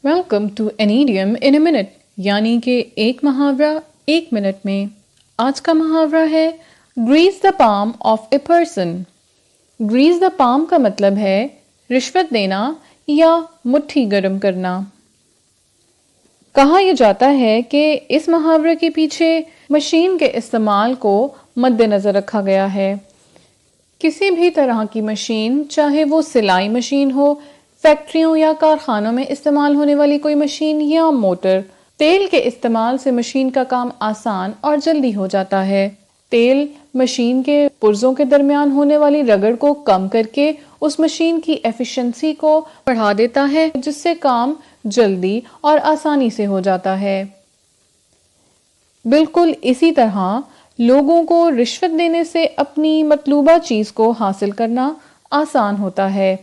Welcome to an idiom in a minute, یعنی کہ ایک محاورہ ایک منٹ میں۔ آج کا محاورہ ہے گریز دا پام آف اے پرسن۔ گریز دا پام کا مطلب ہے رشوت دینا یا مٹھی گرم کرنا۔ کہا یہ جاتا ہے کہ اس محاورے کے پیچھے مشین کے استعمال کو مد نظر رکھا گیا ہے۔ کسی بھی طرح کی مشین، چاہے وہ سلائی مشین ہو، فیکٹریوں یا کارخانوں میں استعمال ہونے والی کوئی مشین یا موٹر، تیل کے استعمال سے مشین کا کام آسان اور جلدی ہو جاتا ہے۔ تیل مشین کے پرزوں کے درمیان ہونے والی رگڑ کو کم کر کے اس مشین کی ایفیشنسی کو بڑھا دیتا ہے، جس سے کام جلدی اور آسانی سے ہو جاتا ہے۔ بالکل اسی طرح لوگوں کو رشوت دینے سے اپنی مطلوبہ چیز کو حاصل کرنا آسان ہوتا ہے۔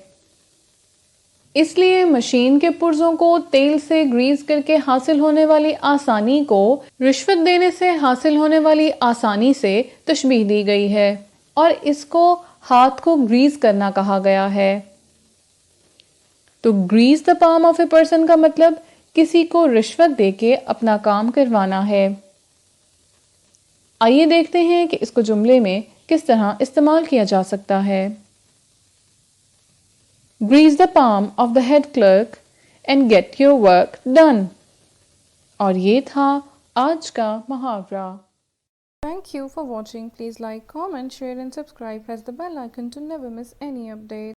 اس لیے مشین کے پرزوں کو تیل سے گریز کر کے حاصل ہونے والی آسانی کو رشوت دینے سے حاصل ہونے والی آسانی سے تشبیہ دی گئی ہے، اور اس کو ہاتھ کو گریز کرنا کہا گیا ہے۔ تو گریز دا پام آف اے پرسن کا مطلب کسی کو رشوت دے کے اپنا کام کروانا ہے۔ آئیے دیکھتے ہیں کہ اس کو جملے میں کس طرح استعمال کیا جا سکتا ہے۔ Grease the palm of the head clerk and get your work done۔ اور یہ تھا آج کا محاورہ۔ Thank you for watching. Please like, comment, share and subscribe. Press the bell icon to never miss any update.